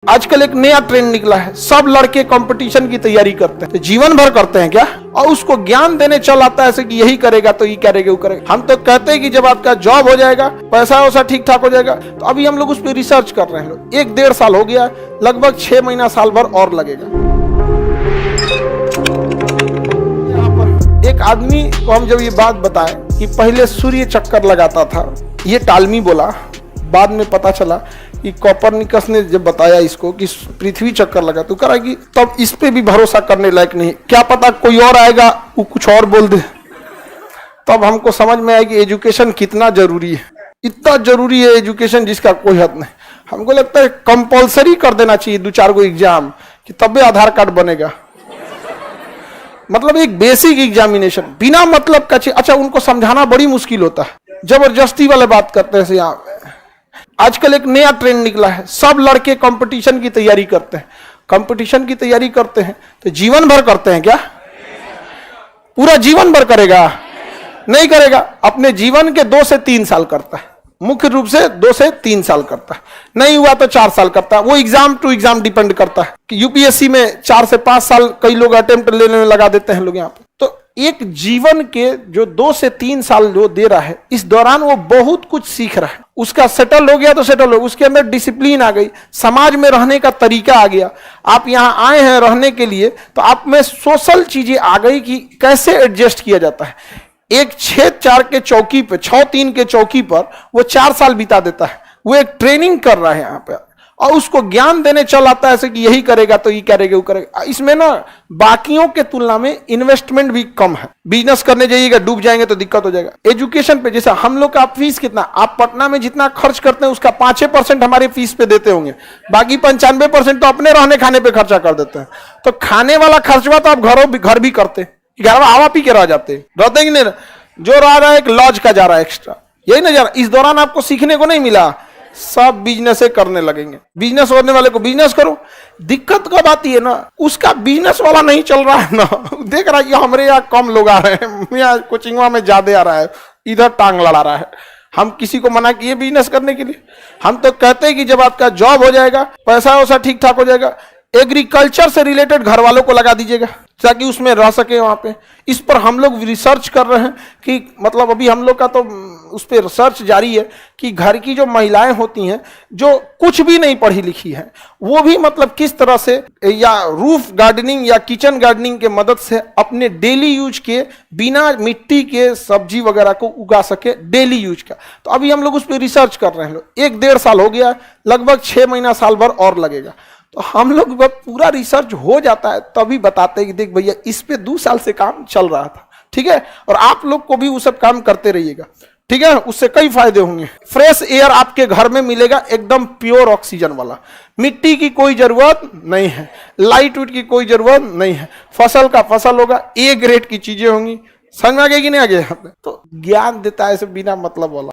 आजकल एक नया ट्रेंड निकला है, सब लड़के कंपटीशन की तैयारी करते हैं, तो जीवन भर करते हैं क्या? और उसको ज्ञान देने चल आता है ऐसे कि यही करेगा तो ये करेगा वो करेगा। हम तो कहते हैं कि जब आपका जॉब हो जाएगा, पैसा वैसा ठीक ठाक हो जाएगा, तो अभी हम लोग उस पर रिसर्च कर रहे हैं। 1-1.5 साल हो गया, लगभग 6 महीना साल भर और लगेगा। एक आदमी को हम जब ये बात बताए कि पहले सूर्य चक्कर लगाता था, ये टालमी बोला, बाद में पता चला कि कोपरनिकस ने जब बताया इसको कि पृथ्वी चक्कर लगा तो करा कि तब इस पे भी भरोसा करने लायक नहीं, क्या पता कोई और आएगा वो कुछ और बोल दे। तब हमको समझ में आया कि एजुकेशन कितना जरूरी है, इतना जरूरी है एजुकेशन जिसका कोई हद नहीं। हमको लगता है कंपलसरी कर देना चाहिए 2-4 गो एग्जाम कि तब आधार कार्ड बनेगा। मतलब एक बेसिक एग्जामिनेशन बिना मतलब का चाहिए। अच्छा, उनको समझाना बड़ी मुश्किल होता है, जबरदस्ती वाले बात करते हैं। यहाँ आजकल एक नया ट्रेंड निकला है, सब लड़के कंपटीशन की तैयारी करते हैं। कंपटीशन की तैयारी करते हैं तो जीवन भर करते हैं क्या? पूरा जीवन भर करेगा? नहीं करेगा। अपने जीवन के 2 से 3 साल करता है, मुख्य रूप से 2 से 3 साल करता है। नहीं हुआ तो 4 साल करता है। वो एग्जाम टू एग्जाम डिपेंड करता है कि यूपीएससी में 4 से 5 साल कई लोग अटेम्प्ट लेने में लगा देते हैं लोग यहाँ पे। तो एक जीवन के जो 2 से 3 साल जो दे रहा है, इस दौरान वो बहुत कुछ सीख रहा है। उसका सेटल हो गया तो सेटल हो, उसके अंदर डिसिप्लिन आ गई, समाज में रहने का तरीका आ गया। आप यहाँ आए हैं रहने के लिए तो आप में सोशल चीजें आ गई कि कैसे एडजस्ट किया जाता है। एक 6-4 के चौकी पे, 6-3 के चौकी पर वो 4 साल बिता देता है। वो एक ट्रेनिंग कर रहा है यहाँ पे और उसको ज्ञान देने चल आता है ऐसे कि यही करेगा तो ये करेगा वो करेगा। इसमें ना बाकियों के तुलना में इन्वेस्टमेंट भी कम है। बिजनेस करने जाइएगा, डूब जाएंगे तो दिक्कत हो जाएगा। एजुकेशन पे जैसा हम लोग का फीस कितना, आप पटना में जितना खर्च करते हैं उसका 5% हमारे फीस पे देते होंगे, बाकी 95% तो अपने रहने खाने पे खर्चा कर देते हैं। तो खाने वाला खर्चवा तो आप घर भी करते, घर हवा पी के रह जाते, रहते कि नहीं? जो रह रहा है एक लॉज का जा रहा है एक्स्ट्रा, यही ना जा रहा। इस दौरान आपको सीखने को नहीं मिला, सब बिजनेस करने लगेंगे। बिजनेस करने वाले को बिजनेस करो। दिक्कत कब आती है ना, उसका बिजनेस वाला नहीं चल रहा है ना, देख रहा है कि हमारे यहाँ कम लोग आ रहे हैं, यहाँ कोचिंगवा में ज्यादा आ रहा है, इधर टांग लड़ा रहा है। हम किसी को मना किए बिजनेस करने के लिए? हम तो कहते हैं कि जब आपका जॉब हो जाएगा, पैसा वैसा ठीक ठाक हो जाएगा, एग्रीकल्चर से रिलेटेड घर वालों को लगा दीजिएगा ताकि उसमें रह सके वहां पे। इस पर हम लोग रिसर्च कर रहे हैं कि मतलब अभी हम लोग का तो उस पर रिसर्च जारी है कि घर की जो महिलाएं होती हैं जो कुछ भी नहीं पढ़ी लिखी हैं, वो भी मतलब किस तरह से या रूफ गार्डनिंग या किचन गार्डनिंग के मदद से अपने डेली यूज के बिना मिट्टी के सब्जी वगैरह को उगा सके, डेली यूज का। तो अभी हम लोग उस पर रिसर्च कर रहे हैं। 1-1.5 साल हो गया, लगभग 6 महीना साल भर और लगेगा। तो हम लोग जब पूरा रिसर्च हो जाता है तभी बताते हैं कि देख भैया इस पे 2 साल से काम चल रहा था, ठीक है? और आप लोग को भी वो सब काम करते रहिएगा, ठीक है? उससे कई फायदे होंगे। फ्रेश एयर आपके घर में मिलेगा, एकदम प्योर ऑक्सीजन वाला। मिट्टी की कोई जरूरत नहीं है, लाइट वेट की कोई जरूरत नहीं है, फसल का फसल होगा, A ग्रेड की चीजें होंगी। समझ में आ गई कि नहीं आ गया? तो ज्ञान देता है ऐसे बिना मतलब वाला।